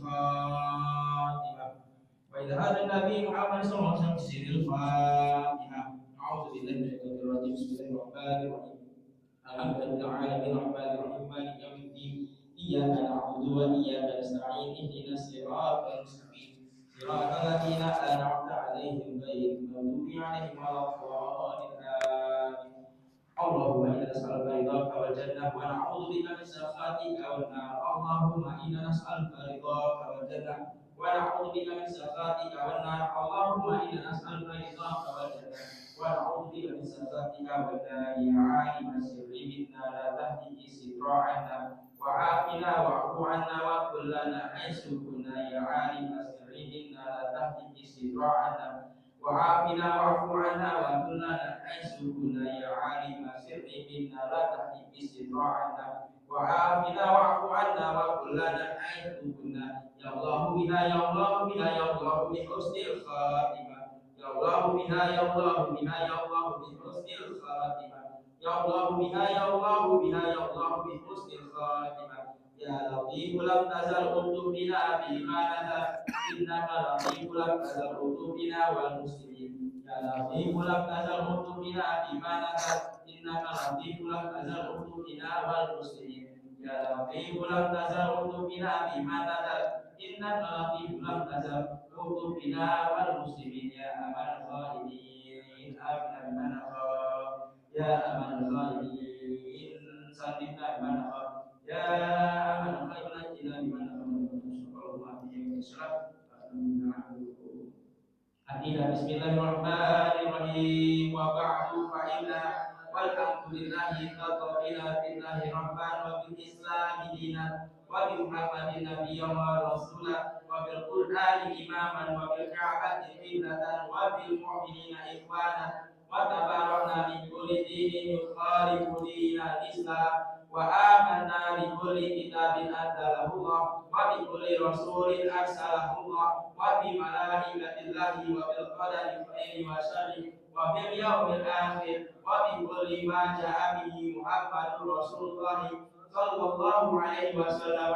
الخاتمة. وإذا هذا النبي محمد صلى الله عليه وسلم بسر الفاتحة. أعوذ بالله من الشيطان الرجيم. بسم الله الرحمن الرحيم. الحمد لله رب العالمين الرحمن الرحيم مالك يوم الدين. إياك نعبد وإياك نستعين اهدنا الصراط المستقيم صراط الذين أنعمت عليهم غير المغضوب عليهم ولا الضالين. اللهم إنا نسألك رضاك والجنة ونعوذ بك من سخطك والنار. اللهم إنا نسألك رضاك والجنة ونعوذ بك من سخطك والنار. اللهم إنا نسألك رضاك والجنة ونعوذ بك من سخطك والنار. يا عالم السر منا لا تهدك استطاعنا وعافنا واعف عنا وكن لنا حيث كنا. يا عالم السر منا لا تهدك استطاعنا وعافنا واعف عنا وكن لنا حيث كنا. يا عالم السر منا لا تهدك استطاعنا وعافنا واعف عنا وكن لنا حيث كنا. يا الله بها يا الله بها يا الله بحسن الخاتمة. يا الله بها يا الله بها يا الله بحسن الخاتمة. يا الله بها يا الله بها يا الله بحسن الخاتمة. يا لطيف لم تزل قلوبنا بما نزل إنك لطيف لم تزل قلوبنا والمسلمين. يا لطيف لم تزل قلوبنا بما نزل إنك لطيف لم تزل قلوبنا والمسلمين. يا لطيف لم تزل قلوبنا بما نزل إنك لطيف لم تزل قلوبنا والمسلمين. يا أمان الخالدين آمنا بما نخاف. يا أمان الخالدين سلمنا بما نخاف. يا أمان الخالدين نجنا بما نخاف. Akhirnya bismillahirrahmanirrahim. Wa ba'du fa inna walhamdulillahi qadina billahi rabban wa bil islami dinan wa bi muhammadin nabiyyan wa rasulah wa bil qur'ani imaman wa bil ka'bati qiblatan wa bil mu'minina ikhwana wa tabarakna min kulli dinin yukhalifu dinal islam wa amanna bi kulli kitabin anzalahu Allah wa bi kulli rasulin arsalahu Allah wa bi malaikatillahi wa bil qadari khairi wa syarri wa bil yaumil akhir wa bi kulli ma ja'a bihi Muhammadur Rasulullah sallallahu alaihi wasallam.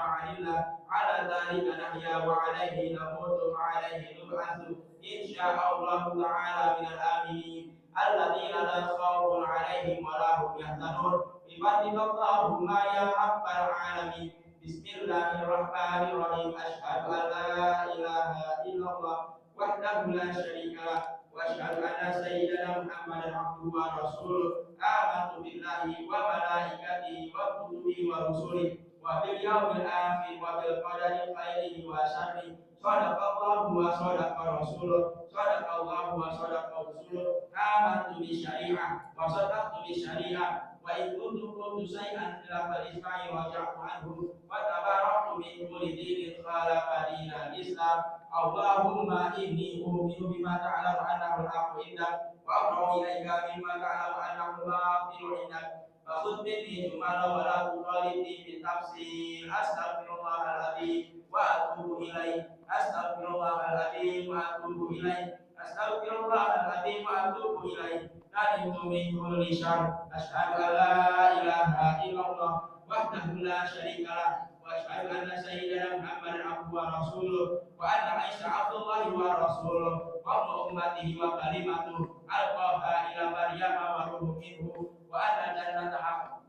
Ala dzalika nahya wa alaihi namutu wa alaihi nub'atsu insyaallah ta'ala minal aminin alladzina la khawfun alaihim wa la hum yahzanun. Allahumma ya rabbal alamin. Bismillahirrahmanirrahim. Asyhadu an la ilaha illallah wahdahu la syarika lah wa asyhadu anna sayyidana Muhammadan abduhu wa rasuluh. Amantu billahi wa malaikatihi wa kutubihi wa rusulihi wa bil yaumil akhir wa bil qadari khairihi wa syarrihi. Sadaqallahu wa sadaqa rasuluh. Sadaqallahu wa sadaqa rasuluh. Amantu bi syari'ah wa sadaqtu bi syari'ah. Wa in kuntu qultu syai'an khilafal isma'i wa ja'tu anhu wa tabaraktu min kulli dinin khalaqa dinal Islam. Allahumma inni u'minu bima ta'lamu annahu al-haqqu indak wa aqra'u ilaika mimma ta'lamu annahu al-batil indak. Fakhudh minni jumala wa la tuqalibni bil tafsir. Astaghfirullahaladzim wa atubu ilaih. Astaghfirullahaladzim wa atubu ilaih. Astaghfirullahaladzim wa atubu ilaih. Nadimtu min kulli syarr. Asyhadu an la ilaha illallah wahdahu la syarika lah wa asyhadu anna sayyidana Muhammadan abduhu wa rasuluh wa anna Isa abdullahi wa rasuluh wa ummatihi wa kalimatuh alqaha ila maryama wa ruhun minhu wa anna jannata haqq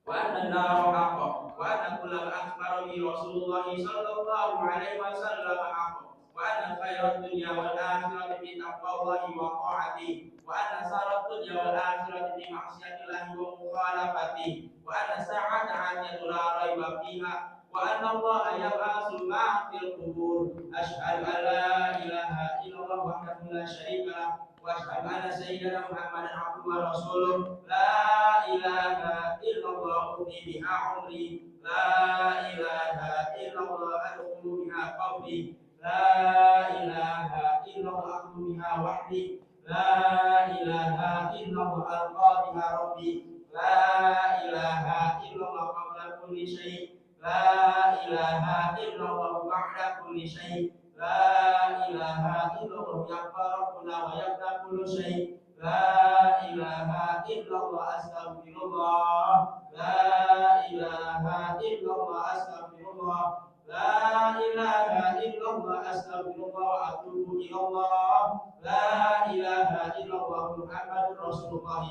wa anna an-nara haqq wa anna kullal akhbara bi Rasulullah sallallahu alaihi wasallam haqq wa anna khairat dunya wal akhirati bi taqwallahi wa ta'atihi wa anna sarat dunya wal akhirati bi ma'siyatillahi wa mukhalafatihi wa anna sa'ata atiyatu la raiba fiha wa anna Allah yab'atsu ma fil qubur. Asyhadu an la ilaha illallah wahdahu la syarika lah wa asyhadu anna sayyidana Muhammadan abduhu wa rasuluh. La ilaha illallah uti biha umri. La ilaha illallah adkhulu biha qabri. La ilaha illallah akhlu biha wahdi. La ilaha illallah alqa biha rabbi. La ilaha illallah qabla kulli syai'. La ilaha illallah ba'da kulli syai'. La ilaha illallah yaqfa rabbuna wa yaqta kullu syai'. La ilaha illallah astaghfirullah. La ilaha illallah astaghfirullah. La ilaha illallah, astagfirullah wa atubu ilallah, la ilaha illallah, Muhammadur Rasulullah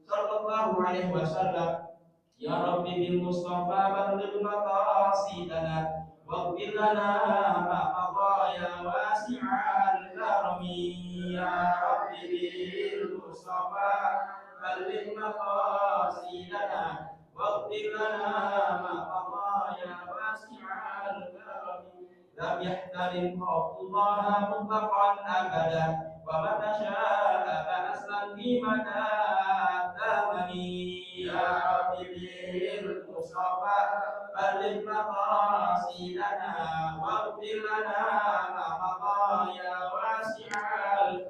sallallahu alaihi wasallam. Ya Rabbi bil Mustafa balligh maqasidana waghfir lana ma qada ya wasi'al karami. Ya Rabbi bil Mustafa balligh maqasidana waghfir lana ma qada ya wasi'al karami. Lam yahtarim Allah mutlaqan abada wa man nasha'a ba'aslan fi mata tamani. Ya Rabbi bil Mustafa balligh maqasidana waghfir lana ma qada ya wasi'al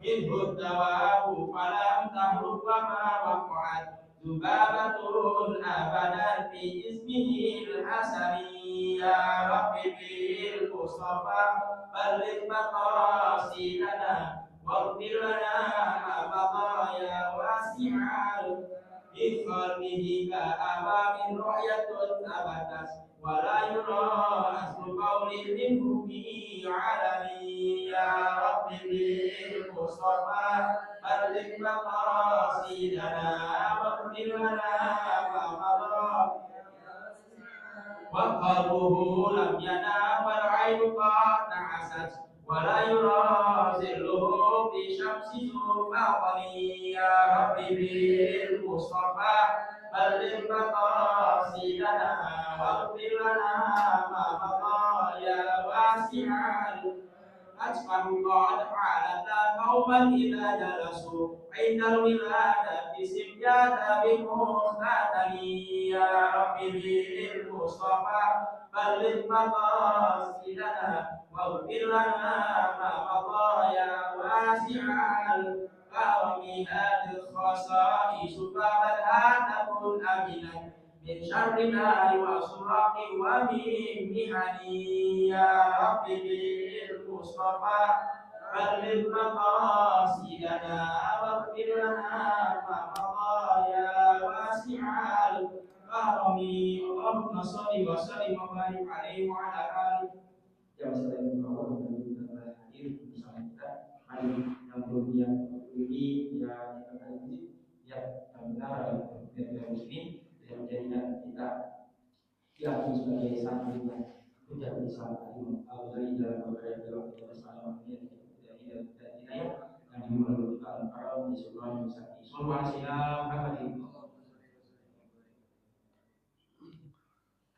minhu dawabu falam tahrub wa ma waqa'at Zubabatun abadan fi ismihil hasani. Ya Rabbi bil Mustafa balligh maqasidana waghfir lana ma qada ya wasi'al bi khalqihi ka abamin ru'yatun abadas wa la yura aslu qawli minhu bi alami. Ya Rabbi bil Mustafa balligh maqasidana waghfir lana ma qada wa qalbuhu lam yanam wal 'ainu qad na'asat wa la yura zilluhu fi syamsi zulfatani. Ya Rabbi bil Mustafa balligh maqasidana waghfir lana ma qada ya wasi'al أجمل قد حالت قوما إذا جلسوا عند الولادة سجادا بمختتني. يا رب بالمصطفى بلغ مقاصدنا واغفر لنا ما مضى يا واسع الكرم. هذه الخصائص فقد تكن أمنا من شر النار وسرق ومن محني. يا رب بالمصطفى بلغ مقاصدنا واغفر لنا ما مضى يا واسع الكرم. اللهم صل وسلم وبارك عليه وعلى آله. Jamaah sekalian, Allah dan hadir bersama kita hari yang mulia ini yang kita kali yang benar dan muslim dan menjadikan kita diakui sebagai santri yang tidak bisa Imam Al-Ghazali dalam beberapa dalam bersama yang dimulai dari para di sekolah yang bisa Subhanallah Muhammadin.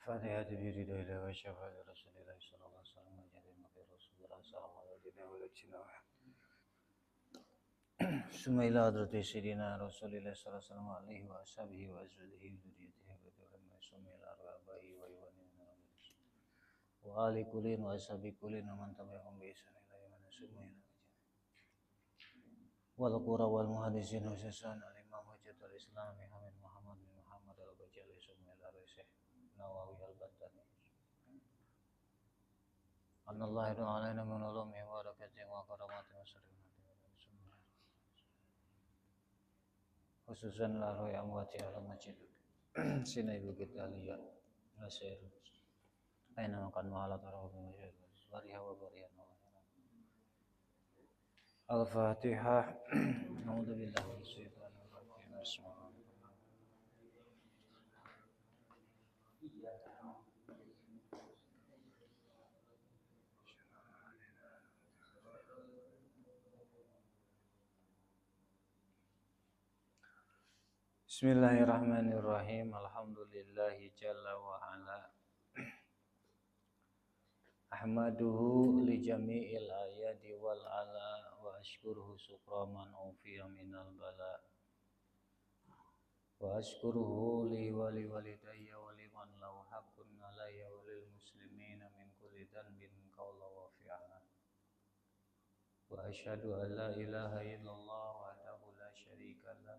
Fatihah biridha ila wa syafaat Rasulillah sallallahu alaihi wasallam wa jadi maghfir Rasulullah sallallahu alaihi wasallam. Summa ila hadrati sayyidina Rasulillah sallallahu alaihi wa ashabihi wa azwajihi wa dzurriyyatihi wa dhurriyyatihi summa ila arwahi wa iwanina wa ali kullin wa ashabi kullin wa man tabi'ahum bi ihsan ila yaumil summa ila wal qura wal muhaddisin wa sasan al imam hujjatul islam Muhammad bin Muhammad al-Bajali summa ila Syekh Nawawi al-Bantani. Anallahu alaina min ulumi wa barakatihi wa karamatihi wa sirrihi khususan la roya amwati ala masjid sina ibu kita lihat nasir aina makan mahala tarawih masjid bariha wa barihan al-fatihah. A'udzubillahi minasyaitonir rajim. Bismillah. Bismillahirrahmanirrahim. Alhamdulillahi jalla wa ala. Ahmaduhu li jami'il ayadi wal ala wa ashkuruhu sukraman ufiya minal bala. Wa ashkuruhu li wali walidayya wa liman lahu haqqun alayya wa lil muslimina min kulli dhanbin qawla wa fi'ala. Wa asyhadu an la ilaha illallah wahdahu la syarika lah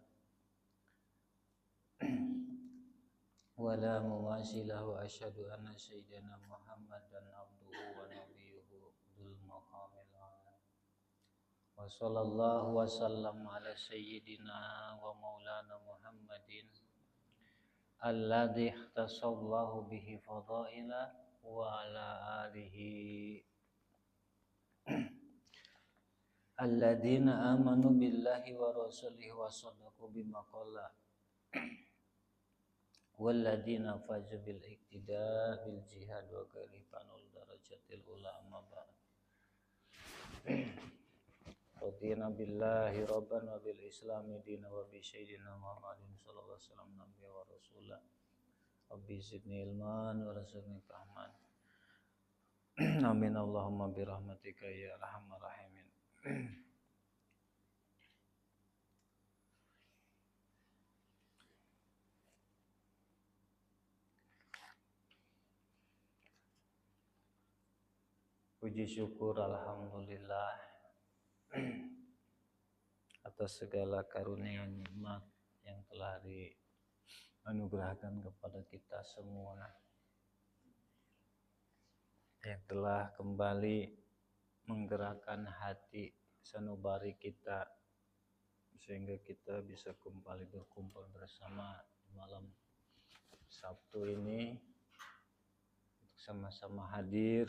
wala muwasilahu asyhadu anna sayyidina Muhammadan abduhu wa nabiyuhu dzul maqamil a'la wa sallallahu wa sallam ala sayyidina wa maulana Muhammadin alladzi ihtasallahu bihi fadaila wa ala alihi alladzina amanu billahi wa rasulihi wa sadaqu bima qala walladzina fazu bil iktida bil jihad wa ghairifanul darajatil ulama ba'd. Radina billahi rabban wa bil islami dina wa bi sayyidina Muhammadin sallallahu alaihi wasallam nabiyya wa rasulah. Rabbi zidni ilman wa razuqni fahman. Amin Allahumma bi rahmatika ya arhamar rahimin. Puji syukur alhamdulillah atas segala karunia nikmat yang telah dianugerahkan kepada kita semua, yang telah kembali menggerakkan hati sanubari kita sehingga kita bisa kembali berkumpul bersama malam Sabtu ini untuk sama-sama hadir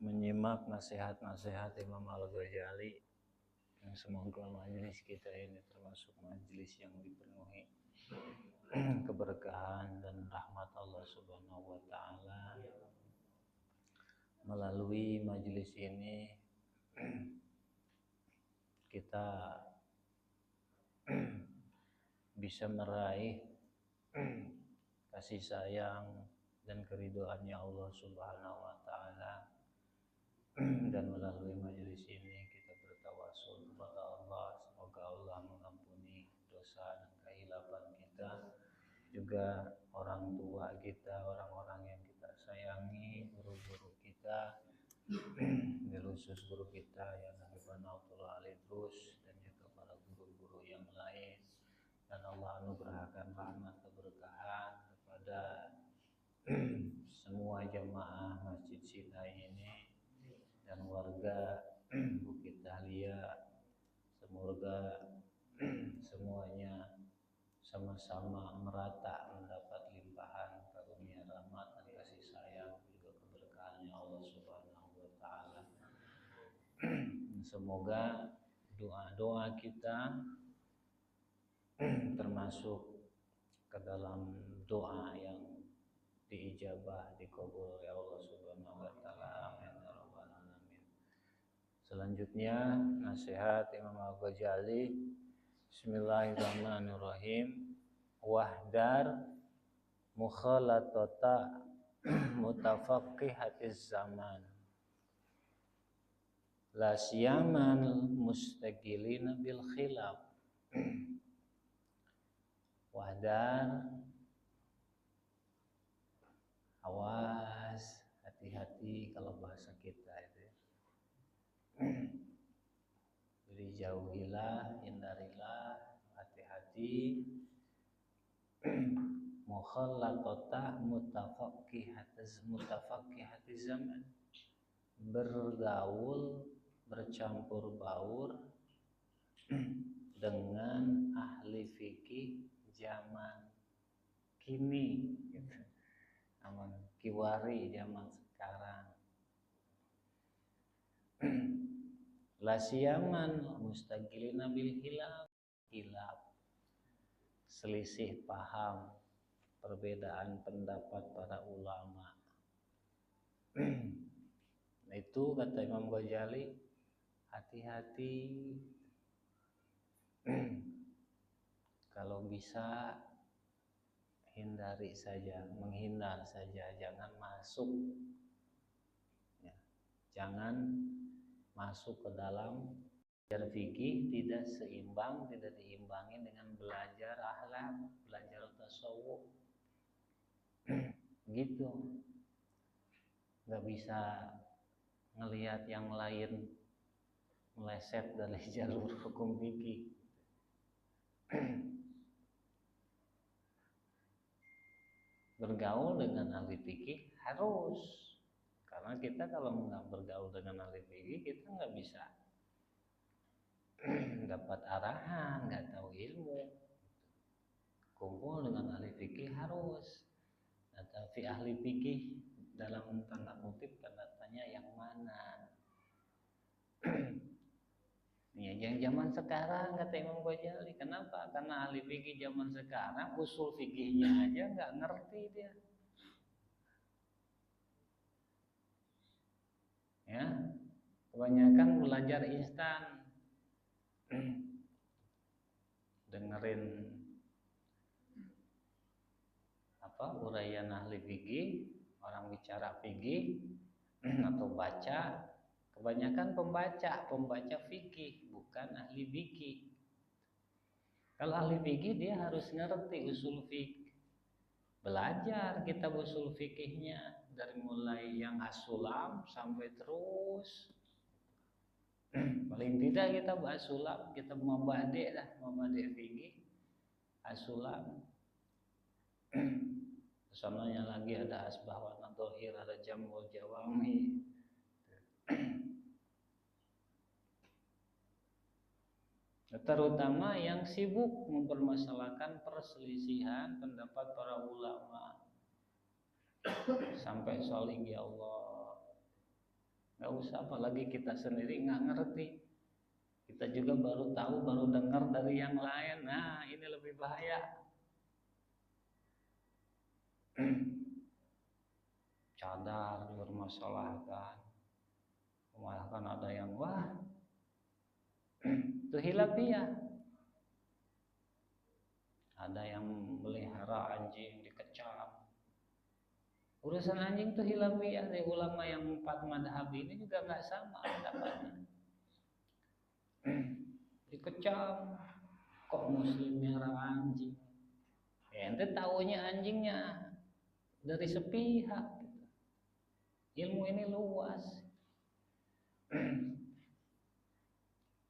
menyimak nasihat-nasihat Imam Al-Ghazali, yang semoga majelis kita ini termasuk majelis yang dipenuhi keberkahan dan rahmat Allah Subhanahu wa taala. Melalui majelis ini kita bisa meraih kasih sayang dan keridhaannya Allah Subhanahu wa taala. Dan melalui majelis ini kita bertawasul kepada Allah, semoga Allah mengampuni dosa dan kehilapan kita, juga orang tua kita, orang-orang yang kita sayangi, guru-guru kita, khusus guru kita yang Habibana Abdullah Ali Drus, dan juga para guru-guru yang lain. Dan Allah anugerahkan rahmat keberkahan kepada semua jamaah Masjid Sinai ini dan warga Bukit Dahlia. Semoga semuanya sama-sama merata mendapat limpahan karunia rahmat dan kasih sayang, juga keberkahannya Allah Subhanahu wa taala. Semoga doa-doa kita termasuk ke dalam doa yang diijabah, dikabul oleh Allah Subhanahu wa taala. Amin ya rabbal alamin. Selanjutnya nasihat Imam Al-Ghazali. Bismillahirrahmanirrahim. Wahdar mukhalatata mutafaqqihatiz zaman. La siyaman mustaqilina bil khilaf. Wahdar, awas, hati-hati kalau bahasa kita itu. Jadi jauhilah, hindarilah, hati-hati. Mukhallatata mutafaqqihatiz zaman. Bergaul, bercampur baur dengan ahli fikih zaman kini, gitu. Aman kiwari zaman sekarang. La siyaman mustaqilina bil hilaf, selisih paham, perbedaan pendapat para ulama. Nah, itu kata Imam Ghazali, hati-hati. Kalau bisa hindari saja, menghindar saja, jangan masuk. Ya, jangan masuk ke dalam belajar fikih, tidak seimbang, tidak diimbangi dengan belajar akhlak, belajar tasawuf. Gitu. Nggak bisa ngelihat yang lain meleset dari jalur hukum fikih. Bergaul dengan ahli fikih harus, karena kita kalau nggak bergaul dengan ahli fikih kita nggak bisa dapat arahan, nggak tahu ilmu. Kumpul dengan ahli fikih harus. Nah, tapi ahli fikih dalam tanda kutip tanda tanya yang mana? yang zaman sekarang, kata Imam Ghazali. Kenapa? Karena ahli fikih zaman sekarang usul fikihnya aja nggak ngerti dia. Ya, kebanyakan belajar instan, dengerin uraian ahli fikih, orang bicara fikih, atau baca. Kebanyakan pembaca fikih, bukan ahli fikih. Kalau ahli fikih dia harus ngerti usul fikih. Belajar kitab usul fikihnya dari mulai yang as-sulam sampai terus. Paling tidak kita bahas sulam, kita mubadi' fikih, as-sulam. Kesananya lagi ada asbah wa nadhir, ada jamul jawami. Terutama yang sibuk mempermasalahkan perselisihan pendapat para ulama sampai saling ya Allah. Nggak usah, apalagi kita sendiri nggak ngerti. Kita juga baru tahu, baru dengar dari yang lain. Nah, ini lebih bahaya. Cadar dipermasalahkan, malah ada yang wah itu hilafiyah. Ada yang melihara anjing dikecam. Urusan anjing itu hilafiyah. Dari ulama yang 4 madhab ini juga nggak sama pendapatnya. Dikecam, kok muslim melihara anjing? Ya, ente taunya anjingnya dari sepihak. Ilmu ini luas.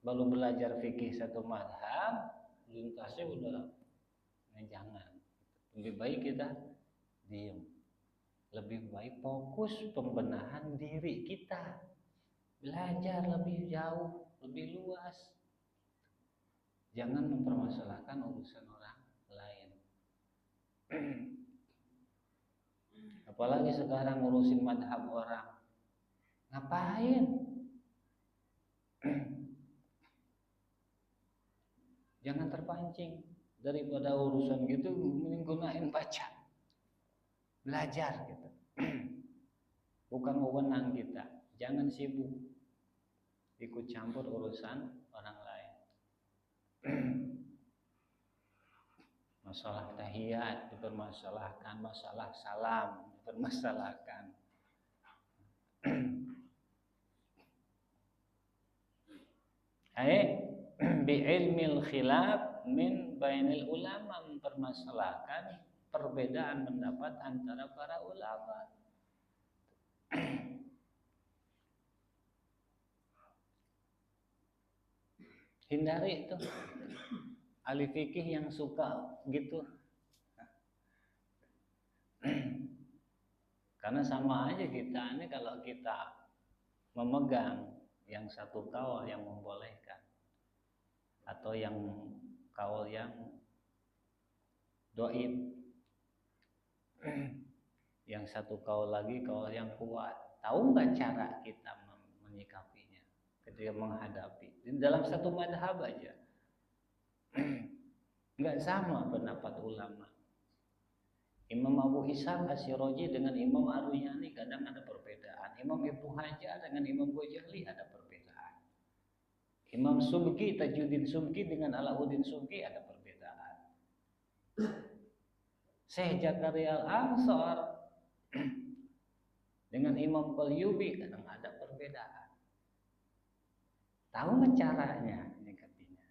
Baru belajar fikih satu madhab, lintasnya udah jangan. Lebih baik kita diam. Lebih baik fokus pembenahan diri kita. Belajar lebih jauh, lebih luas. Jangan mempermasalahkan urusan orang lain. Apalagi sekarang ngurusin madhab orang. Ngapain? Jangan terpancing. Daripada urusan gitu, mending gunain baca. Belajar gitu. Bukan wewenang kita. Jangan sibuk ikut campur urusan orang lain. Masalah tahiyat dipermasalahkan, masalah salam dipermasalahkan. Bi'ilmil khilaf min bainil ulama, mempermasalahkan perbedaan pendapat antara para ulama. Hindari itu ahli fikih yang suka gitu. Karena sama aja kita ini kalau kita memegang yang satu kaul yang membolehkan atau yang kaul yang dhaif, yang satu kaul lagi kaul yang kuat. Tahu nggak cara kita menyikapinya ketika menghadapi di dalam satu madhab aja? Nggak sama pendapat ulama. Imam Abu Ishaq As-Sirazi dengan Imam Ar-Ruyani kadang ada perbedaan. Imam Ibnu Hajar dengan Imam Ghazali ada perbedaan. Imam Subki, Tajuddin Subki dengan Alauddin Subki ada perbedaan. Syekh Zakaria Al-Ansar dengan Imam Qalyubi kadang ada perbedaan. Tahu nggak caranya nyikapinya?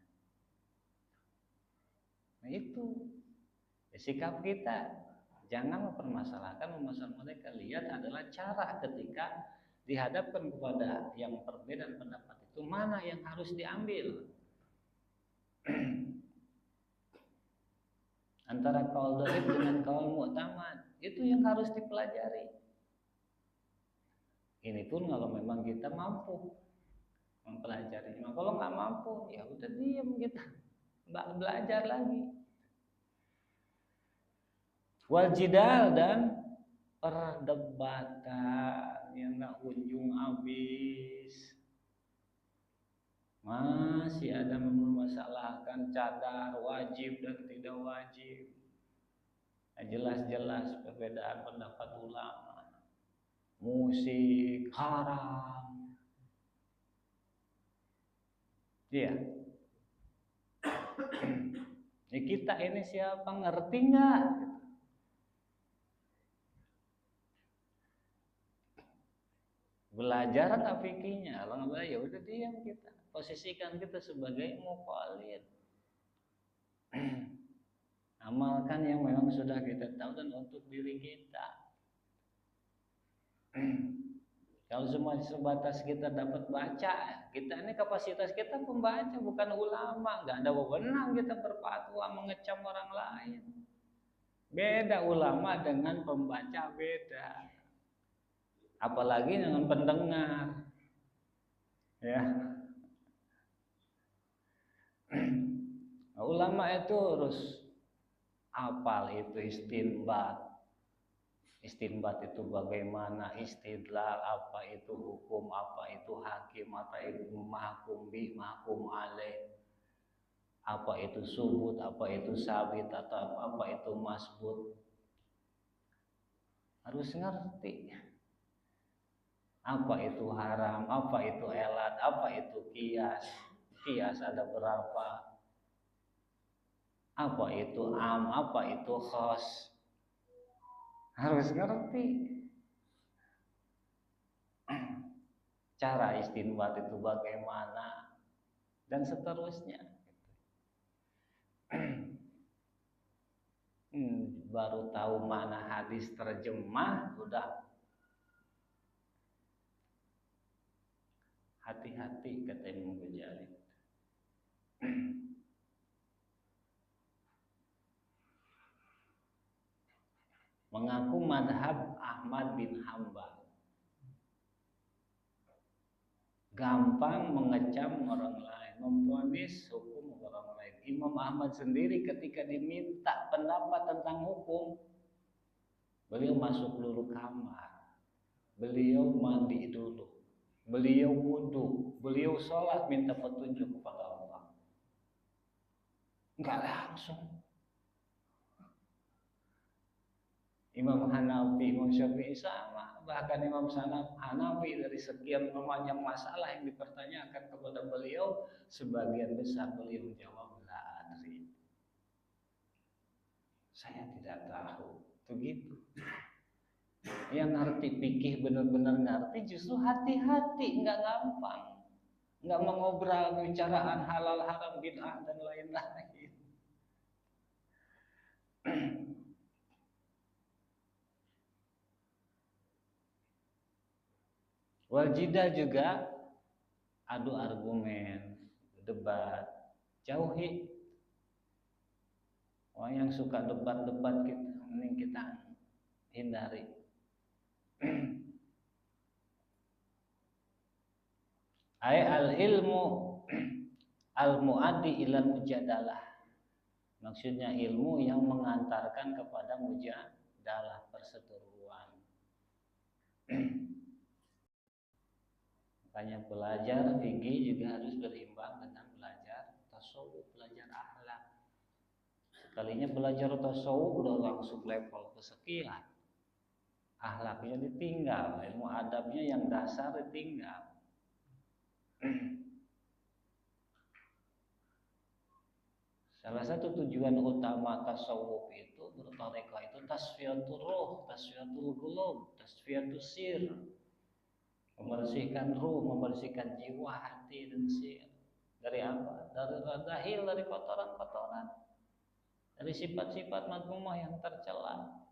Nah itu sikap kita. Jangan mempermasalahkan masalah mereka. Lihat adalah cara ketika dihadapkan kepada yang perbedaan pendapat itu mana yang harus diambil. Antara kaul dhaif dengan kaul mu'tamad, itu yang harus dipelajari. Ini pun kalau memang kita mampu mempelajarinya. Kalau nggak mampu, ya udah diam kita, belajar lagi. Wal jidal, dan perdebatan yang nggak ujung habis. Masih ada mempermasalahkan cadar wajib dan tidak wajib. Jelas-jelas perbedaan pendapat ulama. Musik haram. Iya. Ya kita ini siapa, ngerti nggak? Belajar nggak fikihnya? Kalau nggak ya udah diam kita. Posisikan kita sebagai mukallid. Amalkan yang memang sudah kita tahu dan untuk diri kita. Kalau semua sebatas kita dapat baca, kita ini kapasitas kita pembaca bukan ulama, nggak ada wewenang kita berfatwa mengecam orang lain. Beda ulama dengan pembaca, beda. Apalagi dengan pendengar. Ya. Ulama itu harus hafal itu istinbat. Istinbat itu bagaimana, istidlal apa itu hukum, apa itu hakim, apa itu mahkum bi, mahkum alaih, apa itu subut, apa itu sabit, atau apa itu masbut. Harus ngerti. Apa itu haram, apa itu elat, apa itu kias. Kias ada berapa? Apa itu am, apa itu khos. Harus ngerti. Cara istinbat itu bagaimana dan seterusnya. Baru tahu mana hadis terjemah, udah hati-hati kata Imam Ghazali. Mengaku madhab Ahmad bin Hambal, gampang mengecam orang lain, memvonis hukum orang lain. Imam Ahmad sendiri ketika diminta pendapat tentang hukum, beliau masuk dulu kamar, beliau mandi dulu, beliau wudu, beliau sholat minta petunjuk kepada Allah. Enggak langsung. Imam Hanafi, Imam Syafi'i sama, bahkan Imam Hanafi dari sekian banyak masalah yang dipertanyakan kepada beliau, sebagian besar beliau menjawab la adri. Saya tidak tahu. Begitu. Yang ngerti fikih benar-benar ngerti, justru hati-hati, enggak gampang. Enggak mengobrol bicaraan halal haram bid'ah dan lain-lain. Wajidah juga adu argumen, debat, jauhi. Orang yang suka debat-debat mending kita hindari. Ai al-ilmu al-muaddi ila mujadalah. Maksudnya ilmu yang mengantarkan kepada mujadalah, perseteruan. Makanya belajar fikih juga harus berimbang dengan belajar tasawuf, belajar akhlak. Sekalinya belajar tasawuf udah langsung level kesekian, akhlaknya ditinggal, ilmu adabnya yang dasar ditinggal. Salah satu tujuan utama tasawuf itu, bertarekah itu tasfiyatul ruh, tasfiyatul qulub, tasfiyatus sir. Membersihkan ruh, membersihkan jiwa, hati dan sir. Dari apa? Dari radahil, dari kotoran-kotoran, dari sifat-sifat madmumah yang tercela.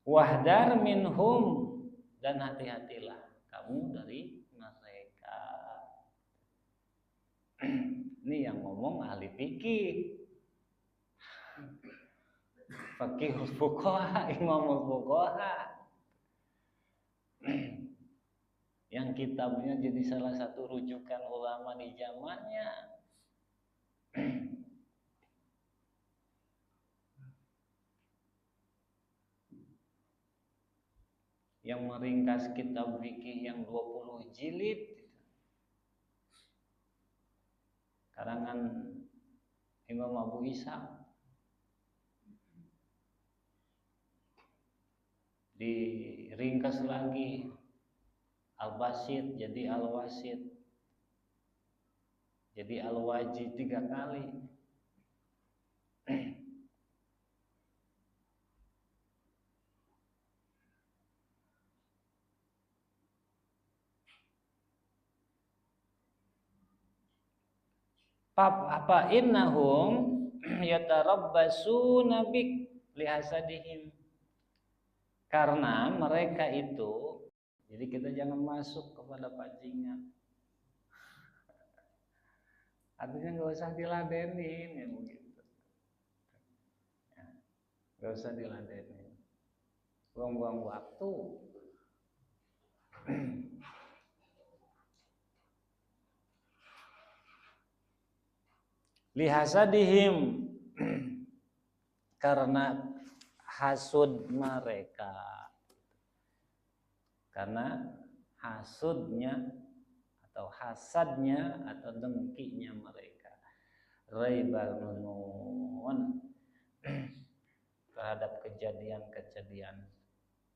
Wahdar minhum, dan hati-hatilah kamu dari mereka. Ini yang ngomong ahli fikih. Fakihul fuqaha, imamul fuqaha. Yang kitabnya jadi salah satu rujukan ulama di zamannya. yang meringkas kitab fikih yang 20 jilid karangan Imam Abu Ishaq, diringkas lagi Al-Basit jadi Al-Wasit, jadi Al-Wajid 3 kali. Apa innahum yatarabbasuna bik lihasadihim, karena mereka itu, jadi kita jangan masuk kepada pancingan, artinya nggak usah diladenin ya begitu, nggak usah diladenin, buang-buang waktu. Lihasadihim, karena hasud mereka, karena hasudnya atau hasadnya atau dengkinya mereka, raibal menun, terhadap kejadian-kejadian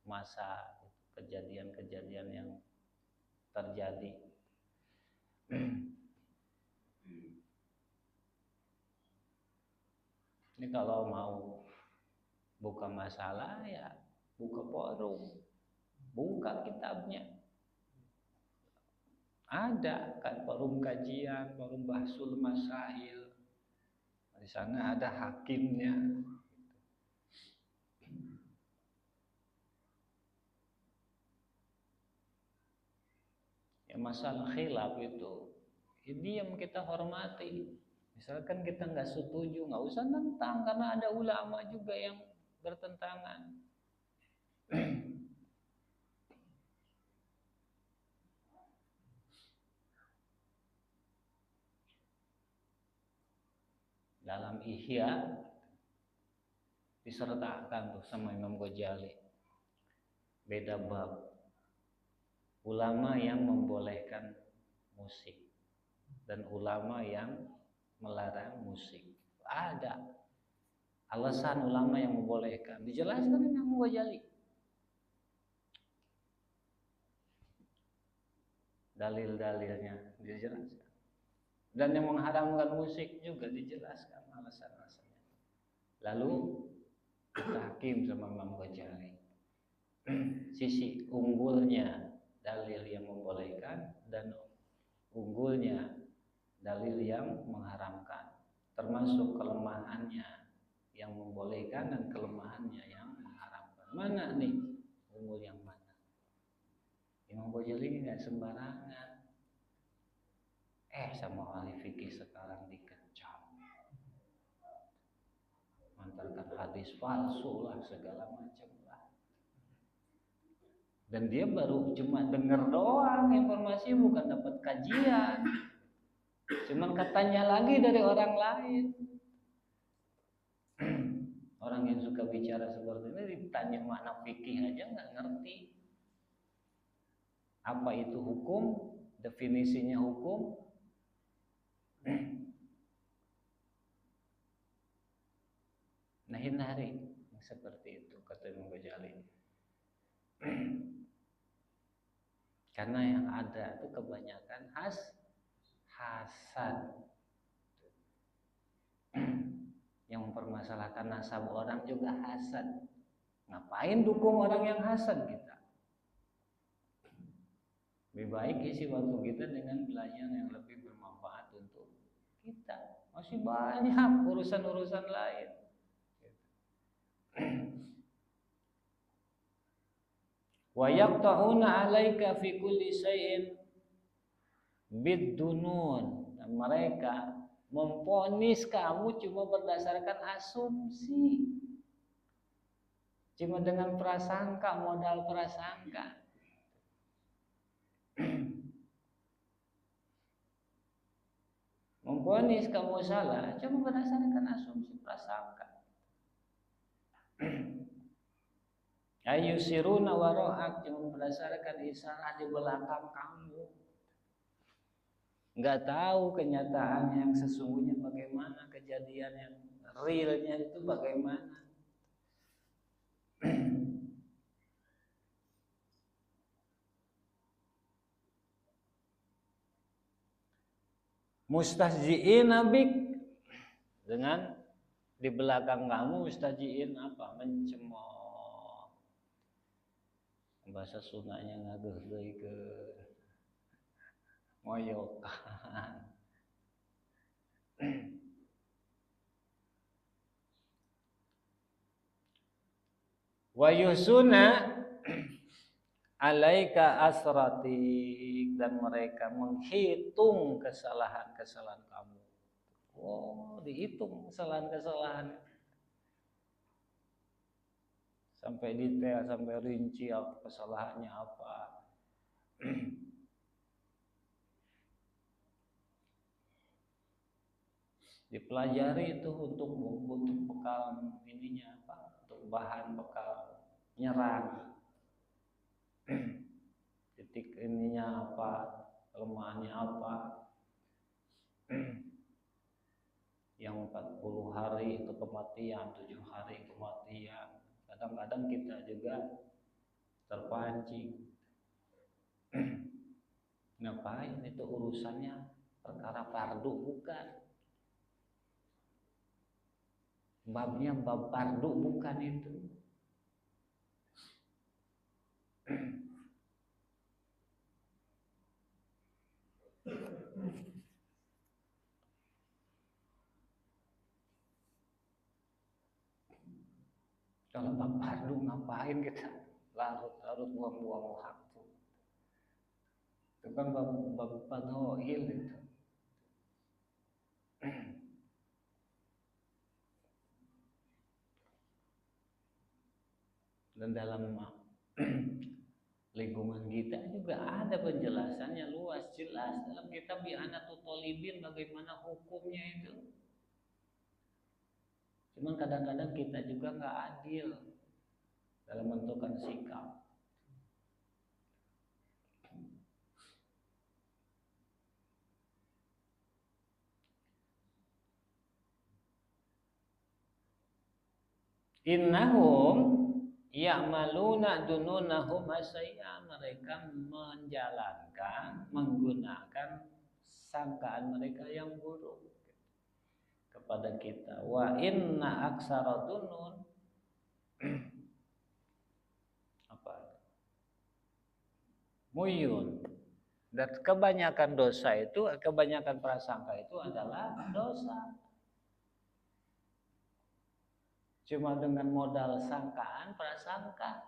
masa, kejadian-kejadian yang terjadi. Ini kalau mau buka masalah ya buka forum, buka kitabnya. Ada kan forum kajian, forum bahsul masail. Di sana ada hakimnya. Ya masalah khilaf itu, ini yang kita hormati. Misalkan kita nggak setuju, nggak usah nentang, karena ada ulama juga yang bertentangan. Dalam Ihya disertakan tuh sama Imam Ghazali, beda bab, ulama yang membolehkan musik dan ulama yang melarang musik. Ada alasan ulama yang membolehkan, dijelaskan Imam Ghazali, dalil-dalilnya dijelaskan, dan yang mengharamkan musik juga dijelaskan alasan-alasannya. Lalu hakim sama Imam Ghazali, sisi unggulnya dalil yang membolehkan dan unggulnya dalil yang mengharamkan, termasuk kelemahannya yang membolehkan dan kelemahannya yang mengharamkan. Mana nih unggul yang mana? Imam Ghazali ini nggak sembarangan. Sama ahli fikih sekarang dikecam, mengantarkan hadis palsu lah, segala macam lah. Dan dia baru cuma dengar doang informasi, bukan dapat kajian. Cuman katanya lagi dari orang lain. Orang yang suka bicara seperti ini ditanya makna fikih aja nggak ngerti. Apa itu hukum? Definisinya hukum? Nah hindari yang seperti itu, kata Imam Ghazali. Karena yang ada itu kebanyakan hasad. Yang mempermasalahkan nasab orang juga hasad. Ngapain dukung orang yang hasad kita? Lebih baik isi waktu kita dengan belajar yang lebih bermanfaat untuk kita. Masih banyak urusan-urusan lain. Wa yaqta'una 'alaika fi kulli syai'in bidunun. Mereka memvonis kamu cuma berdasarkan asumsi, cuma dengan prasangka, modal prasangka. Memvonis kamu salah cuma berdasarkan asumsi, prasangka. Ayusiruna waro'ak, cuma berdasarkan isyarat di belakang kamu. Nggak tahu kenyataan yang sesungguhnya bagaimana, kejadian yang realnya itu bagaimana. Mustahzi'in nabik, dengan di belakang kamu mustahzi'in apa? Mencemooh. Bahasa Sundanya ngageuh-geuhkeun, ngoyokan. Wa yusuna alaika asratik, dan mereka menghitung kesalahan-kesalahan kamu. Oh, dihitung kesalahan-kesalahan sampai detail, sampai rinci kesalahannya apa. Dipelajari itu untuk bekal ininya apa? Untuk bahan bekal nyerang. Titik ininya apa? Kelemahannya apa? Yang 40 hari itu kematian, 7 hari kematian. Kadang-kadang kita juga terpancing. Ngapain itu urusannya perkara fardu, bukan. Babnya bab fardu bukan itu. Kalau bab fardu ngapain kita larut-larut buang-buang waktu. Itu kan bab fadhail itu. Dan dalam lingkungan kita juga ada penjelasannya luas, jelas dalam kitab I'anatul Thalibin bagaimana hukumnya itu. Cuman kadang-kadang kita juga nggak adil dalam menentukan sikap. Innahum ya'maluna dununahum asya, mereka menjalankan, menggunakan sangkaan mereka yang buruk kepada kita. Wa inna aksara dunun apa? Muyun. Dan kebanyakan dosa itu, kebanyakan prasangka itu adalah dosa. Cuma dengan modal sangkaan, prasangka.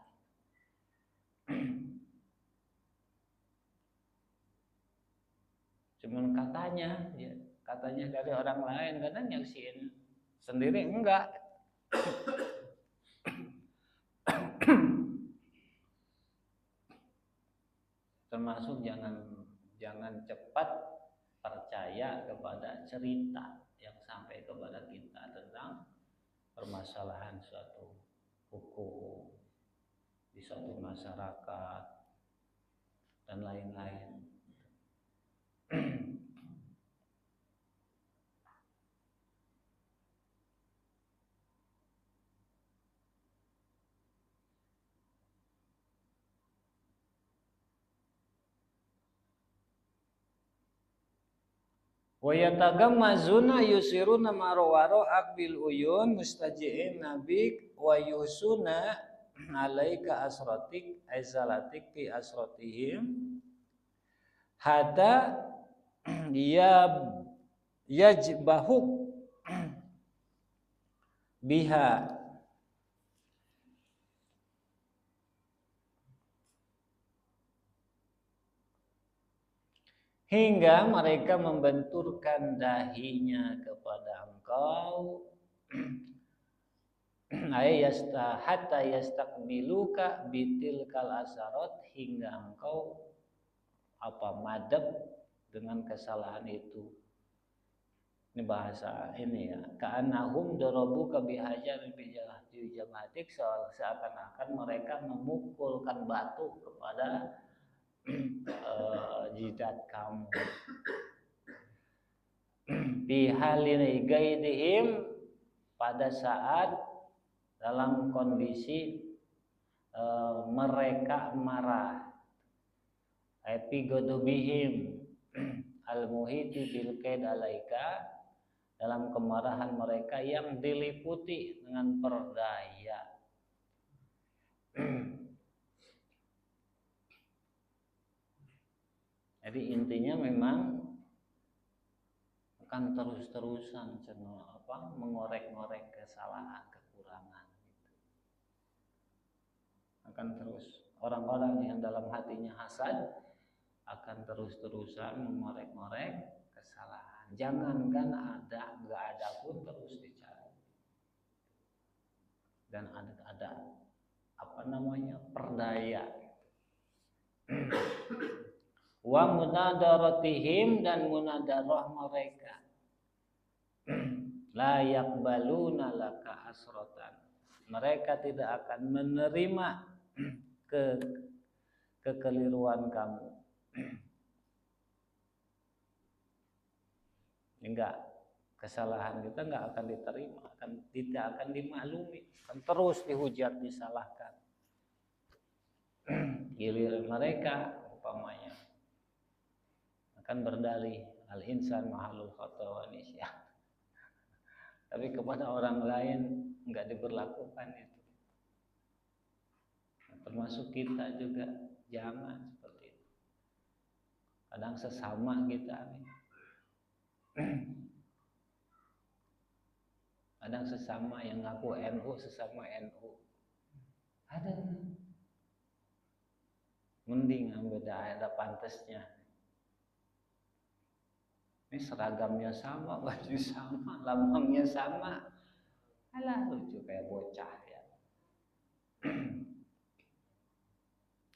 Cuman katanya, ya, katanya dari orang lain, kadang nyaksiin sendiri enggak. Termasuk jangan cepat percaya kepada cerita yang sampai kepada kita tentang permasalahan suatu hukum di suatu masyarakat dan lain-lain. Wa yatagammazuna yusiruna marwaro akbil uyun mustaji'in nabik wa yusuna alaika asratik aizalatik fi asratihim hatta yajbahuk biha, hingga mereka membenturkan dahinya kepada engkau. Hatta yastakbiluka bitilkal asarat, hingga engkau madep dengan kesalahan itu, Ini bahasa ini ya. Ka'annahum darabuka bihajar bi jabhatik, seakan-akan mereka memukulkan batu kepada jidat kamu. Bi halin gaidihim, pada saat dalam kondisi mereka marah. Epigodobihim al-muhiti bil kaid alaika, dalam kemarahan mereka yang diliputi dengan perdaya. Jadi intinya memang akan terus-terusan mengorek-ngorek kesalahan, kekurangan gitu. Akan terus. Orang-orang yang dalam hatinya hasad akan terus-terusan mengorek-ngorek kesalahan. Jangankan nggak ada pun terus dicari. Dan ada perdaya. Wa munadaratihim, dan munadarah mereka. La yaqbaluna laka asratan, mereka tidak akan menerima kekeliruan kamu. Enggak, kesalahan kita enggak akan diterima, tidak akan dimaklumi, akan terus dihujat, disalahkan. Giliran mereka umpamanya akan berdalih al-insan mahalul khata wa nisyan, tapi kepada orang lain enggak diberlakukan itu. Termasuk kita juga jangan seperti itu. Kadang sesama kita nih, kadang sesama yang ngaku NU, sesama NU ada, mending ada pantesnya. Ini seragamnya sama, baju sama, lambangnya sama, alah lucu kayak bocah ya.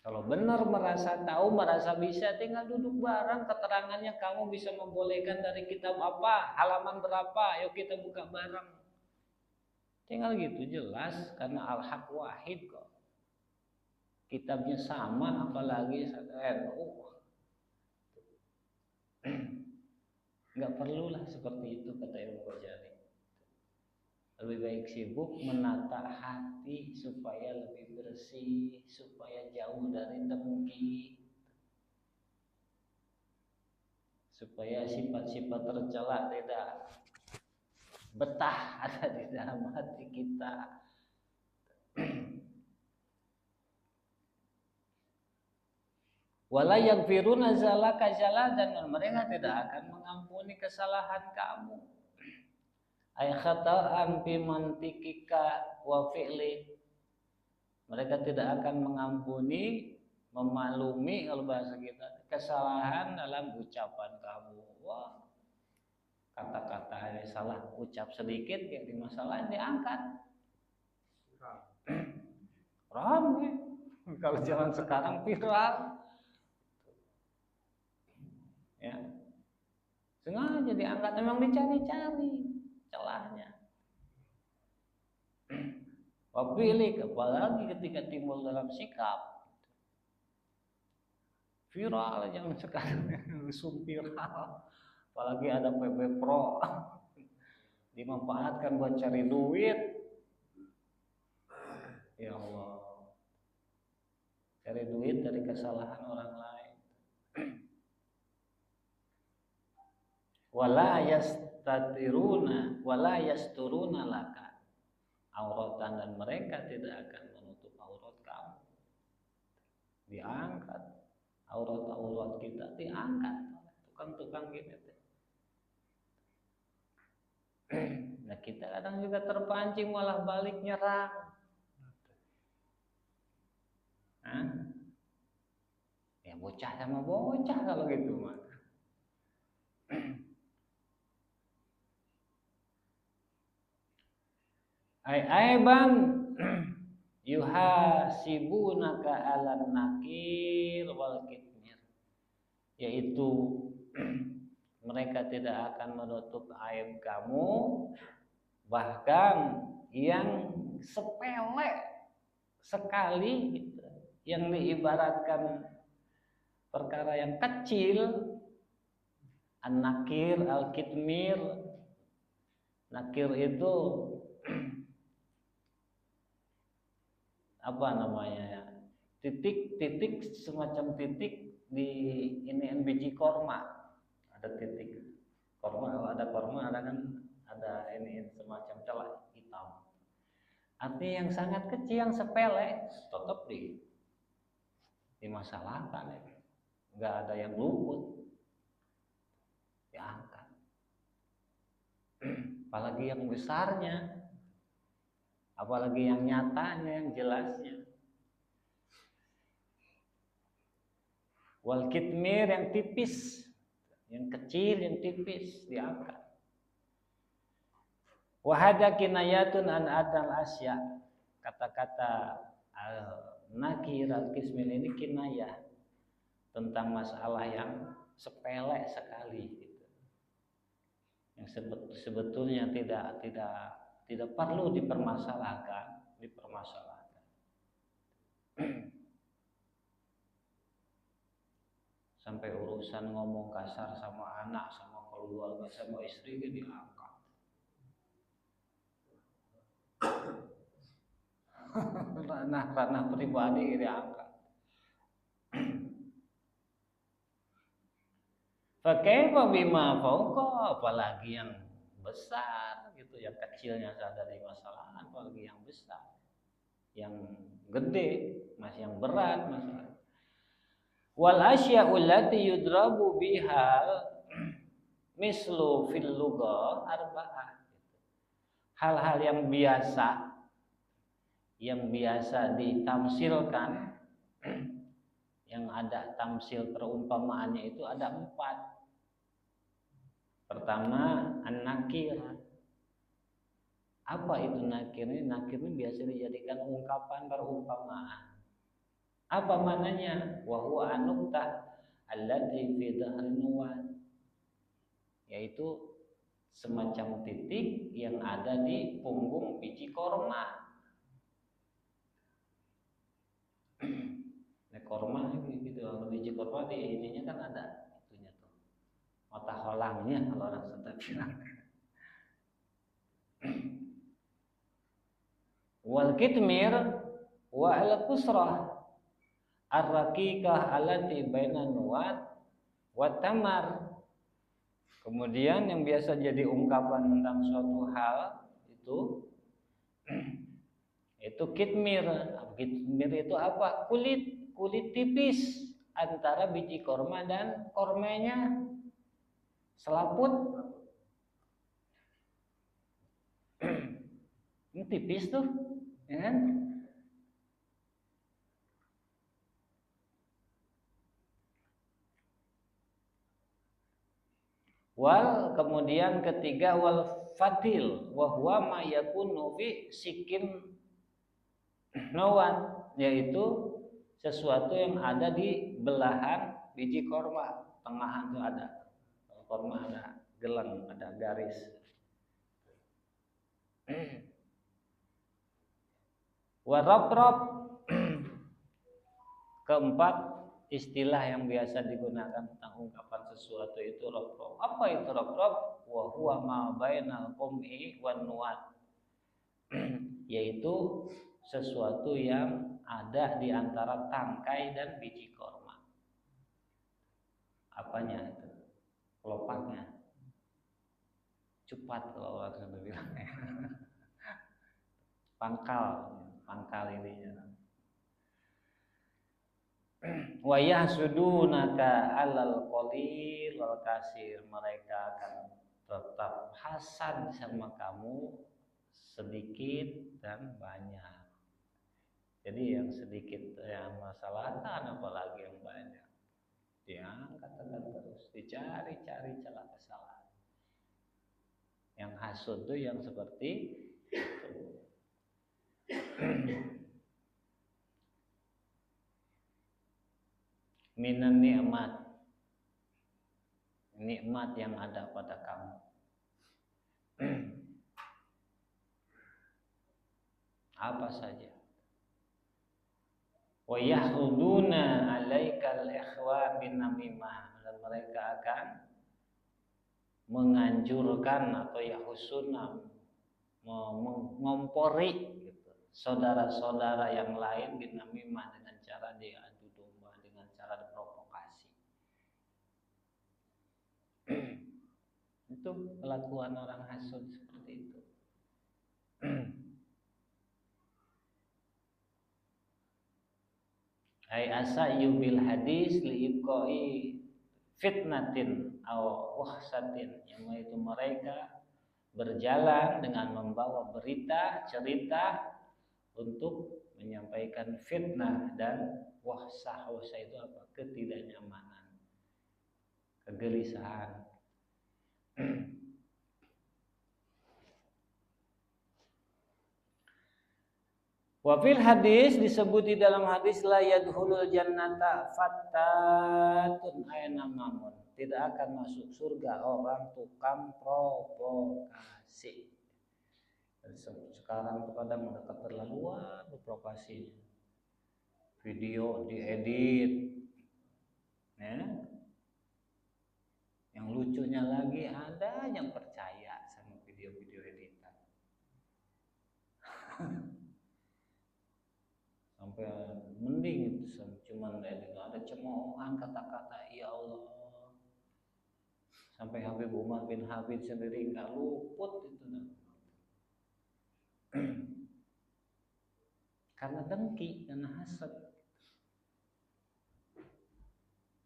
Kalau benar merasa tahu, merasa bisa, tinggal duduk bareng, keterangannya kamu bisa membolehkan dari kitab apa, halaman berapa, yuk kita buka bareng. Tinggal gitu, jelas, karena al-haq wahid kok. Kitabnya sama, apalagi NU. Enggak perlulah seperti itu, kata Imam Ghazali. Lebih baik sibuk menata hati supaya lebih bersih, supaya jauh dari dengki, supaya sifat-sifat tercela tidak betah ada di dalam hati kita. Wala yaghfiruna zalaka zaladan, dan mereka tidak akan mengampuni kesalahan kamu. Ay khata'an fi mantikika wa fi'li, mereka tidak akan mengampuni, memaklumi kalau bahasa kita, kesalahan dalam ucapan kamu. Wah, kata-kata yang salah ucap sedikit kayak di masalah diangkat. Ramai. Kalau zaman sekarang viral. Ya. Sengaja diangkat, memang dicari-cari celahnya. Wapilik, apalagi ketika timbul dalam sikap viral, jangan sekarang langsung viral. Apalagi ada PB Pro dimanfaatkan buat cari duit. Ya Allah, cari duit dari kesalahan orang lain. Wala yastatiruna wala yasturuna laka auratan, dan mereka tidak akan menutup aurat kamu. Diangkat aurat kita, diangkat tukang-tukang gitu. Nah kita kadang juga terpancing malah balik nyerang. Ya bocah sama bocah kalau gitu mah. Aiban yuhasibunaka alan nakir wal kitmir, yaitu mereka tidak akan menutup aib kamu, bahkan yang sepele sekali gitu, yang diibaratkan perkara yang kecil, an-nakir, al-kitmir. Nakir itu apa namanya ya? Titik-titik, semacam titik di ini biji korma. Ada titik korma, kalau ada korma ada kan ada ini semacam celah hitam. Artinya yang sangat kecil, yang sepele tetap dimasalahkan ya. Nggak ada yang luput, diangkat. Apalagi yang besarnya, apalagi yang nyatanya, yang jelasnya. Wal kitmir, yang tipis, yang kecil, yang tipis diangkat. Wahada kinayatun an adal asya. Kata-kata nakir al-kismil ini kinayah tentang masalah yang sepele sekali gitu. Yang sebetulnya tidak perlu dipermasalahkan. Sampai urusan ngomong kasar sama anak, sama keluarga, sama istri diangkat. ranah pribadi diangkat. Fakaifa bima fauqa, apalagi yang besar gitu, yang kecilnya sadar di masalah, apalagi yang besar, yang gede, masih yang berat masalah. Wal asya'u allati yudrabu bihal mislu fil lugha arba'ah. Hal-hal yang biasa ditamsilkan, yang ada tamsil perumpamaannya itu ada 4. Pertama, an-nakir. Apa itu nakir? Nakir ini biasa dijadikan ungkapan perumpamaan. Apa maknanya? Wa huwa an-nuqtah allati fi dhahrin nuwat. Yaitu semacam titik yang ada di punggung biji korma. Korma gitu, biji korma di ininya kan ada itunya tuh, mata holangnya kalau orang Sunda bilang. Wal kitmir wa al kusrah ar-raqiqah allati baina nuwat wa tamar. Kemudian yang biasa jadi ungkapan tentang suatu hal itu kitmir. Kitmir itu apa? Kulit tipis antara biji korma dan kormanya, selaput. Ini tipis tuh, ya kan? Wal, kemudian ketiga wal fatil wa huwa ma yakunu fi sikin nawan, yaitu sesuatu yang ada di belahan biji korma, tengahan itu ada. Kalau korma ada gelang, ada garis. Warab-rab. Keempat, istilah yang biasa digunakan tentang ungkapan sesuatu itu rab-rab. Apa itu rab-rab? Wa huwa ma bainal qum'i wan nuwat. Yaitu sesuatu yang ada di antara tangkai dan biji korma. Apanya itu? Kelopaknya. Cepat kalau orang Sunda bilang. Pangkal ininya. Wa yahsudunaka 'alal qalil wal kasir. Mereka akan tetap hasad sama kamu sedikit dan banyak. Jadi yang sedikit yang masalahkan, apalagi yang banyak diangkat terus, dicari-cari celah kesalahan. Yang hasud itu yang seperti itu. Minan ni'mat nikmat yang ada pada kamu. Apa saja. Wa yahduna 'alaikal ikhwa bin namimah, dan mereka akan menganjurkan atau yahusuna mengompori gitu, saudara-saudara yang lain bin namimah dengan cara diadu domba, dengan cara diprovokasi. Itu kelakuan orang hasud seperti itu. Ai asayu bil hadis liqai fitnatin aw wahsatin, yang itu mereka berjalan dengan membawa berita, cerita untuk menyampaikan fitnah dan wahsah. Wahsah itu apa? Ketidaknyamanan, kegelisahan. Wa fil hadis, disebut di dalam hadis, la yadkhulul jannata fattatun aina mamun, tidak akan masuk surga orang tukang provokasi. Sekarang tuh kadang udah keterlaluan provokasi. Video diedit, ya. Yang lucunya lagi, ada yang percaya sama video-video editan. Sampai mending itu cuman ada cemoohan kata-kata ya Allah. Sampai Habib Umar bin Habib sendiri nggak luput itu. Karena dengki, karena hasad.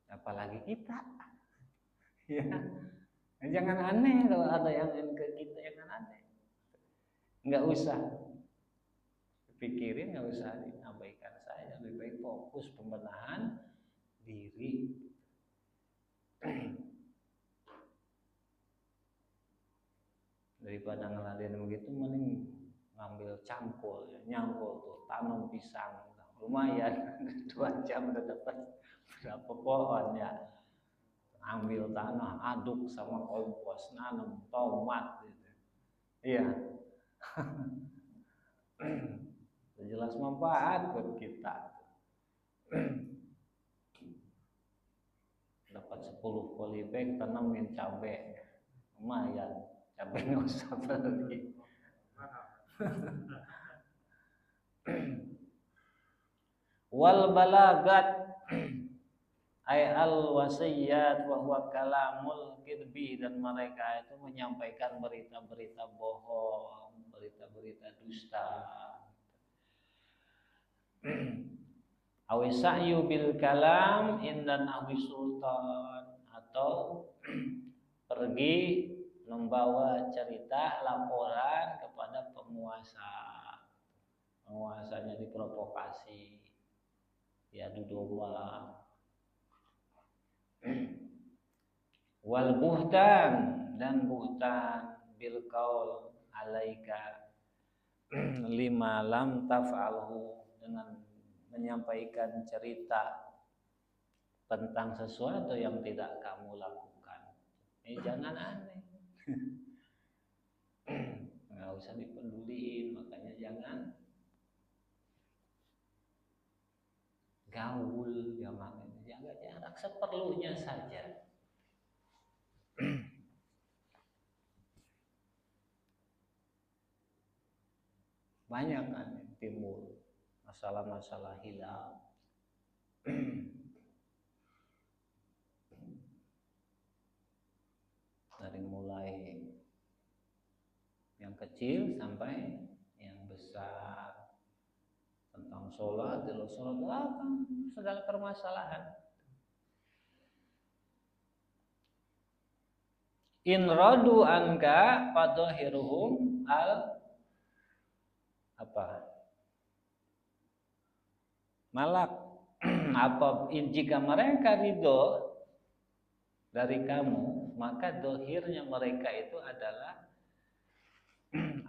Apalagi kita. Ya. Jangan aneh kalau ada yang ke kita, jangan aneh. Nggak usah pikirin, nggak usah diabaikan saja. Lebih baik fokus pembenahan diri. Daripada ngeladen begitu, mending ngambil cangkul, ya. Nyangkul tuh, tanam pisang, lumayan 2 jam udah dapat berapa pohon ya. Ambil tanah, aduk sama kompos, nanam tomat gitu. Iya. Jelas manfaat buat kita. Dapat 10 polybag, tanamin cabai, lumayan. Cabai nggak usah beli. Wal balagat ay al wasiyat wa huwa kalamul kidbi, dan mereka itu menyampaikan berita-berita bohong, berita-berita dusta. Awisa'yu bil kalam inda nahwi sultan, atau pergi membawa cerita, laporan kepada penguasa. Penguasanya diprovokasi, diadu domba. Wal buhtan, dan buhtan bil qaul alaika lima lam taf'alhu, dengan menyampaikan cerita tentang sesuatu yang tidak kamu lakukan. Jangan aneh. Nggak usah dipeduliin, makanya jangan gaul, jangan, jaga jarak seperlunya saja. Banyak kan timbul masalah-masalah hilaf. Dari mulai yang kecil sampai yang besar, tentang sholat, segala permasalahan. In radu anka fadhahiruhum al apa? Malak. Apa jika mereka ridho dari kamu, maka dohirnya mereka itu adalah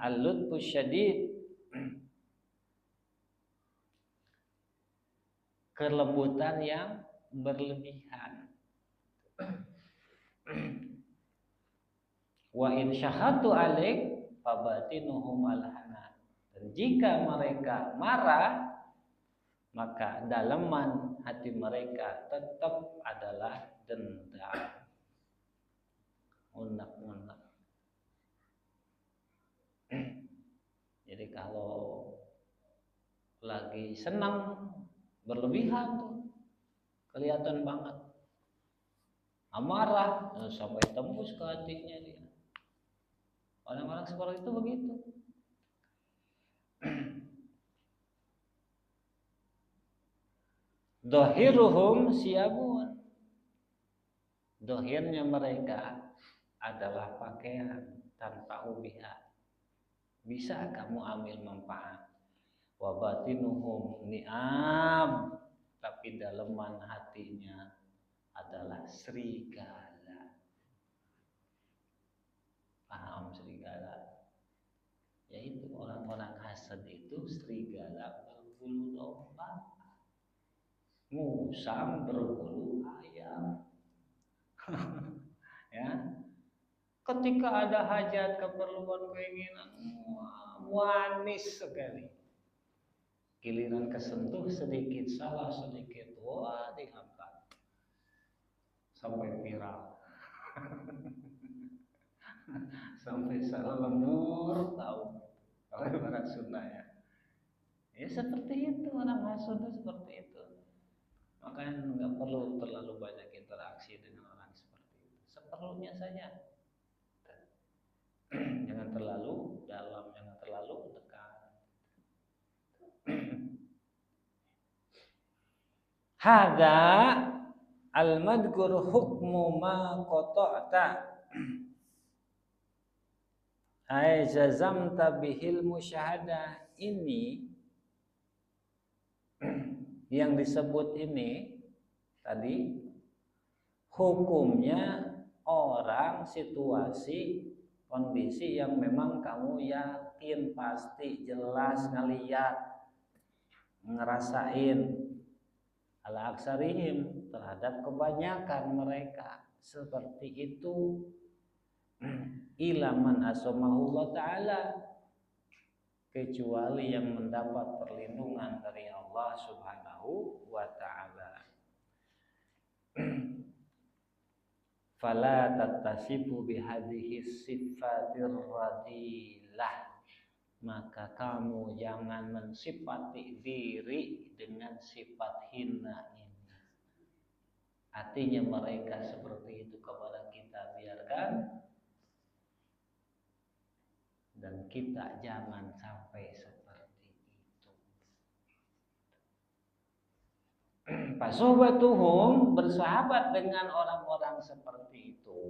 al-lutfus syadid, kelembutan yang berlebihan. Wa in syahatu alaik fabatinuhum alhana. Dan jika mereka marah, maka dalaman hati mereka tetap adalah dendam, unek-unek. Jadi kalau lagi senang berlebihan tuh kelihatan banget. Amarah sampai tembus ke hatinya dia. Orang-orang seperti itu begitu. Dohiruhum siabun. Dohirnya mereka adalah pakaian tanpa ubiha. Bisa kamu ambil manfaat. Wabatinuhum ni'am, tapi daleman hatinya adalah serigala. Paham serigala? Yaitu orang-orang hasad itu serigala berbulu domba, musang berbulu ayam. Ya, ketika ada hajat, keperluan, keinginan, manis sekali. Giliran kesentuh sedikit, salah sedikit, wah diangkat sampai viral. Sampai salah lemur tahu orang Sunda ya. Ya seperti itu, orang hasud itu seperti itu. Makanya nggak perlu terlalu banyak interaksi dengan orang seperti itu. Seperlunya saja. Jangan terlalu dalam, jangan terlalu dekat. Hada al-madhkur hukmu ma qata'ta ay jazamta bihil musyahadah. Ini yang disebut ini tadi hukumnya orang, situasi, kondisi yang memang kamu yakin pasti jelas ngeliat, ngerasain ala aksarihim terhadap kebanyakan mereka seperti itu. Ilaman asamahullah ta'ala, kecuali yang mendapat perlindungan dari Allah subhanahu wa ta'ala. Fala tattasifu bihadhihi sifatir radilah, maka kamu jangan mensifati diri dengan sifat hina ini. Artinya mereka seperti itu kepada kita biarkan, dan kita jangan sampai seperti itu. Fasohbatuhum, bersahabat dengan orang-orang seperti itu,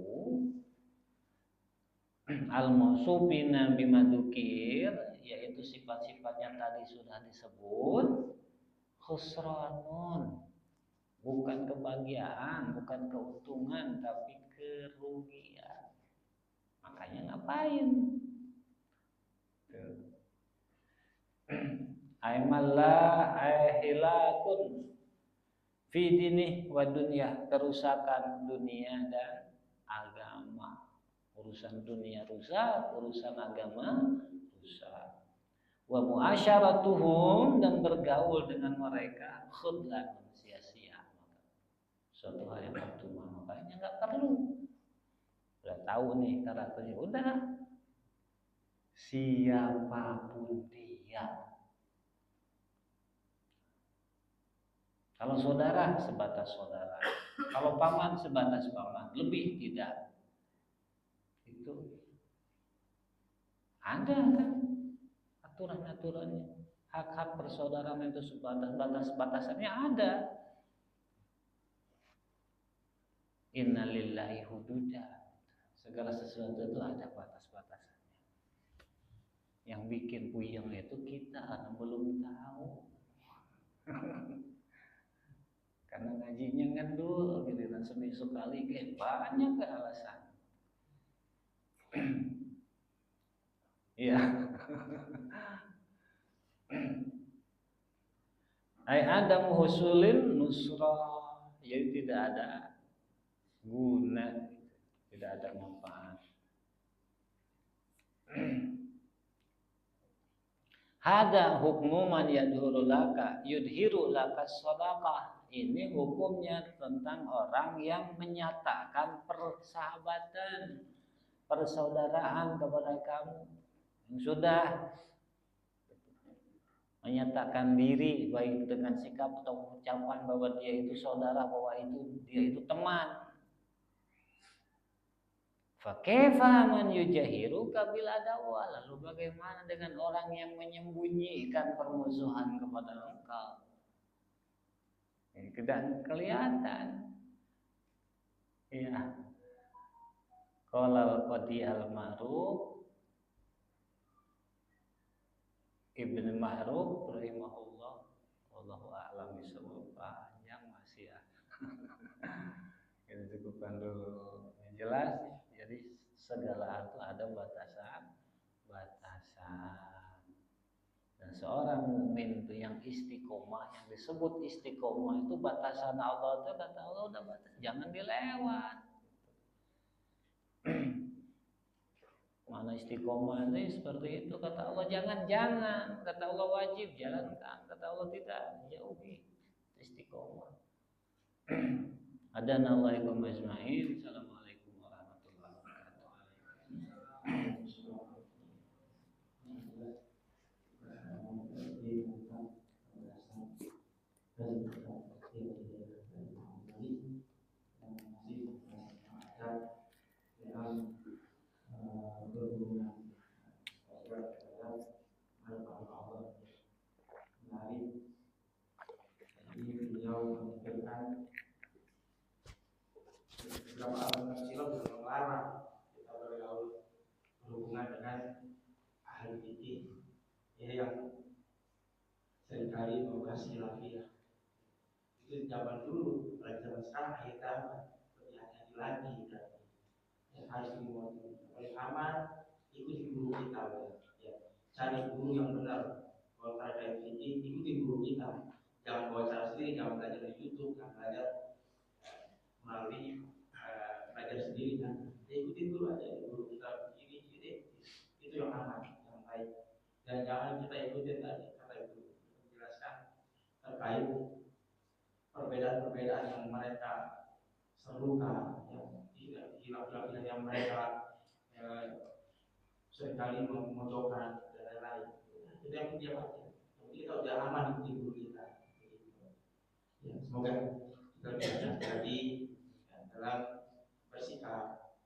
al-mausufina bimadukir, yaitu sifat-sifat yang tadi sudah disebut, khusranun, bukan kebahagiaan, bukan keuntungan, tapi kerugian. Makanya ngapain? Aimallah aihilakun fi dinih wa dunya, kerusakan dunia dan agama. Urusan dunia rusak, urusan agama rusak. Wa muasyaratuhum, dan bergaul dengan mereka khudlan, sia-sia. Suatu hal yang percuma, makanya nggak perlu. Udah tahu nih karakternya, udah. Siapapun dia. Kalau saudara sebatas saudara, kalau paman sebatas paman, lebih tidak. Itu ada kan aturan-aturannya. Hak-hak persaudaraan itu sebatas batas-batasannya ada. Innalillahi hududa. Segala sesuatu itu ada batas-batasannya. Yang bikin puyeng itu kita karena belum tahu. Karena ngajinya ngendul gitu, dan seminggu sekali kayak banyak ke alasan. Iya. Ai adam husulin nusrah, jadi tidak ada guna, tidak ada manfaat. Hada hukmu man yudhiru laka shadaqah. Ini hukumnya tentang orang yang menyatakan persahabatan, persaudaraan kepada kamu, yang sudah menyatakan diri baik dengan sikap atau ucapan bahwa dia itu saudara, bahwa dia itu teman. Fakaifa man yujahiru kabil adawa, lalu bagaimana dengan orang yang menyembunyikan permusuhan kepada engkau? Ini tidak kelihatan. Ya. Qala al-Qadi al-Ma'ruf Ibn Ma'ruf rahimahullah, wallahu a'lam bishawab. Panjang masih ya. Kita cukupkan dulu. Yang jelas, jadi segala hal itu ada batasan. Dan seorang mukmin itu yang istiqomah, yang disebut istiqomah itu batasan Allah itu, kata Allah udah batas, jangan dilewat. Mana istiqomah itu seperti itu, kata Allah jangan, kata Allah wajib jalankan, kata Allah tidak, jauhi istiqomah. Adanallahu ajma'in. Assalamualaikum warahmatullahi wabarakatuh. Beberapa abad silam sudah melarang kita bergaul berhubungan dengan ahli fikih, yang seringkali membahas khilafiyah. Itu zaman dulu, pada zaman sekarang akhir zaman lebih hati-hati lagi, dan harus dimoniti. Oleh aman, ikuti guru kita, cari guru yang benar. Kalau terkait fikih, ikuti guru kita. Jangan bawa cara sendiri, jangan belajar di YouTube, jangan belajar melalui belajar sendiri, kan. Ikuti dulu aja guru kita ini, itu yang aman, yang baik. Dan jangan kita ikutin tadi kata Ibu menjelaskan terkait perbedaan-perbedaan yang mereka serukan, hilaf-hilaf yang mereka seringkali memojokkan dan lain-lain. Itu yang dia baca. Kita udah aman ikuti guru kita. Ya, semoga kita bisa jadi dalam bersikap,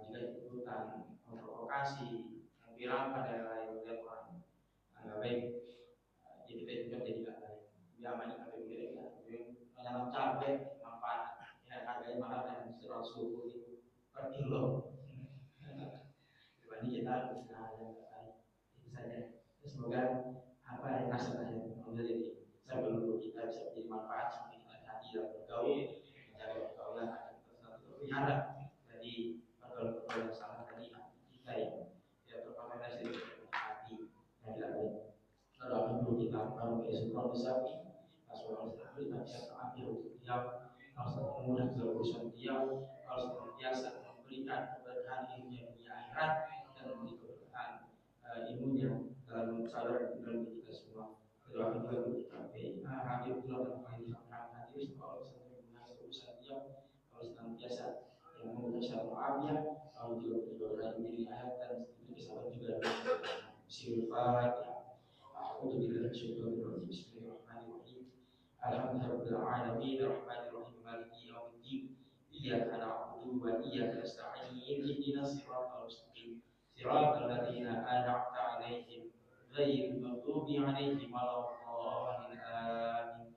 jika ikutan memprovokasi, memviralkan dan lain-lain orang baik, jadi kita juga jadi nggak baik. Dia aman kita pikir ya, menanam cabai manfaat, harganya mahal dan 120 per kilo. Dibanding kita usaha yang nggak baik, itu saja. Semoga apa yang nasibnya menjadi saya belum kita bisa menjadi manfaat seperti kita hati dalam bergaul, menjaga pergaulan agar kita terpelihara dari pergaulan yang salah tadi kita yang terkontaminasi dari hati yang tidak baik. Lalu apa dulu kita kalau Yesus sapi, Rasulullah SAW bisa ambil untuk dia, harus memudah dalam urusan dia, harus senantiasa memberikan keberkahan ilmunya dunia akhirat dan memberi keberkahan ilmunya dalam sadar dan kita semua. Doakan juga untuk kita hadir pula dalam hadir semoga Allah senantiasa urusan dia, harus senantiasa yang memudah syarah maafnya, lalu juga berdoa diri ayat dan itu kesabaran juga Bismillahirrahmanirrahim. Bismillahirrahmanirrahim. Alhamdulillahirabbil alamin, arrahmanirrahim, maliki yaumiddin. Iyyaka na'budu wa iyyaka nasta'in. Ihdinas siratal mustaqim. Siratal ladzina an'amta 'alaihim ghairil maghdubi 'alaihim waladdallin. Amin.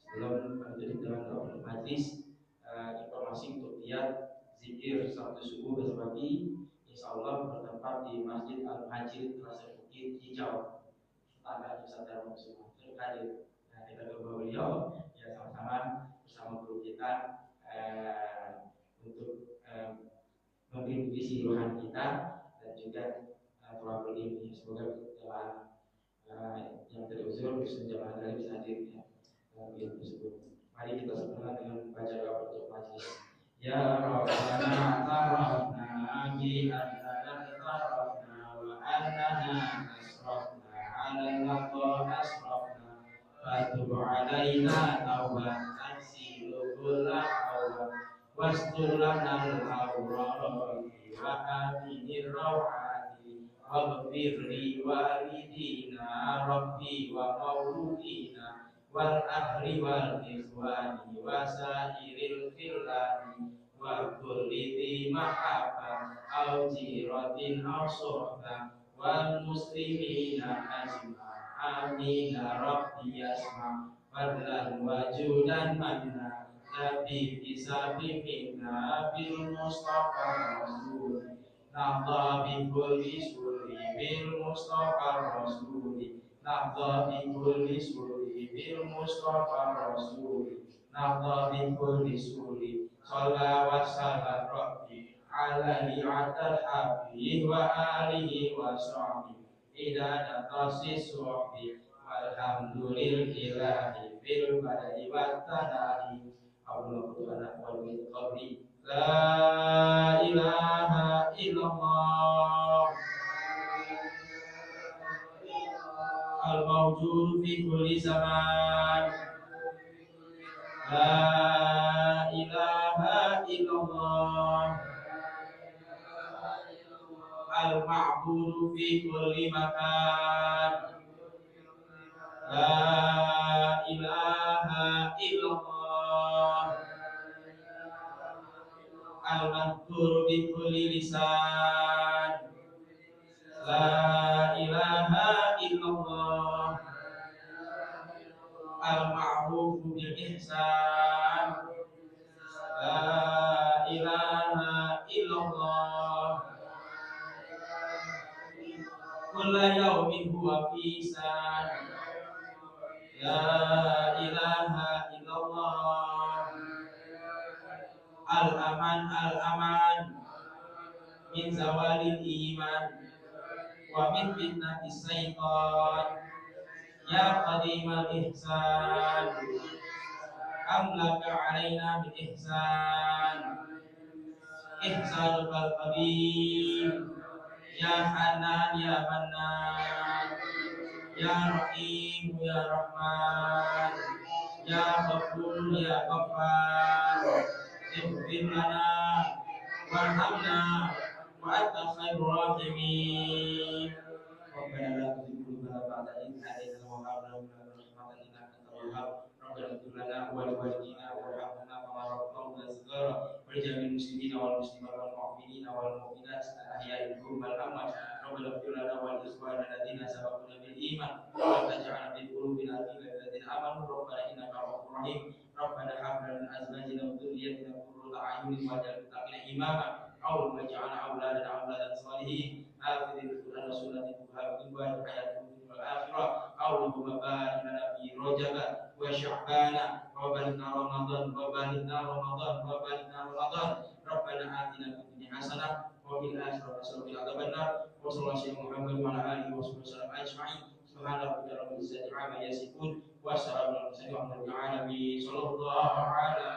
Sebelum menutup dengan doa majlis, informasi untuk lihat zikir satu subuh besok pagi, insyaallah bertempat di Masjid Al-Muhajir Terasa Bukit Hijau. Tanggal Nusantara semua terkait. Nah, kita coba beliau ya sama-sama bersama guru kita untuk memberi visi rohani kita dan juga tolak ini. Semoga jemaah yang terusur bisa jemaah dari bisa hadir ilmu tersebut. Mari kita sempurna dengan baca doa untuk majlis. Ya Rabbana tarafna bi annana tarafna wa أننا أسرفنا على اللقاء أسرفنا فتب علينا توبة تغسل كل حوبة واستر لنا الأوراق وآمن الروعات واغفر لوالدينا ربي ومولودينا والأهل والإخوان وسائر الخلان وكل ذي محبة أو جيرة أو صحبة والمسلمين أجمع آمين ربي يسمع فضلا وجودا منا نبي بسبب منا بالمصطفى الرسول نهضى بكل سور بالمصطفى الرسول نهضى بكل سور بالمصطفى الرسول نهضى بكل سور صلى وسلم ربي عليه عدد الحبيب وآله وصحبه إذا نقص الصحب والحمد لله في البدء والثناء أول أنا أول قولي لا إله إلا الله الموجود في كل زمان لا إله إلا الله المعبود في كل مكان لا إله إلا الله المذكور بكل لسان لا إله إلا الله المعروف بالإحسان لا إله إلا الله كل يوم هو في سان لا إله إلا الله الأمان من زوال الإيمان ومن فتنة الشيطان يا قديم الإحسان أم لك علينا بالإحسان إحسانك القديم يا حنان يا منان يا رحيم يا رحمن يا غفور يا غفار اغفر لنا وارحمنا وأنت خير الراحمين ربنا لا تزغ قلوبنا بعد إذ هديتنا وهب لنا من لدنك رحمة إنك أنت الوهاب ربنا اغفر لنا ولوالدينا وارحمنا كما ربونا صغارا واجعل المسلمين والمسلمات والمؤمنين والمؤمنات الأحياء منهم والأموات ربنا اغفر لنا ولإخواننا الذين سبقونا بالإيمان ولا تجعل في قلوبنا غلا للذين آمنوا ربنا إنك رؤوف رحيم ربنا هب لنا من أزواجنا وذريتنا قرة أعين واجعل المتقين إماما اللهم اجعل أولادنا أولادا صالحين حافظ القرآن والسنة وهب حياتهم في الآخرة اللهم بارك لنا في رجب وشعبان وبلغنا رمضان ربنا آتنا في الدنيا حسنة وفي الآخرة حسنة وقنا عذاب النار وصلى الله على محمد وعلى آله وصحبه وسلم أجمعين سبحان ربك رب العزة عما يصفون وسلام على المرسلين والحمد لله رب العالمين صلى الله على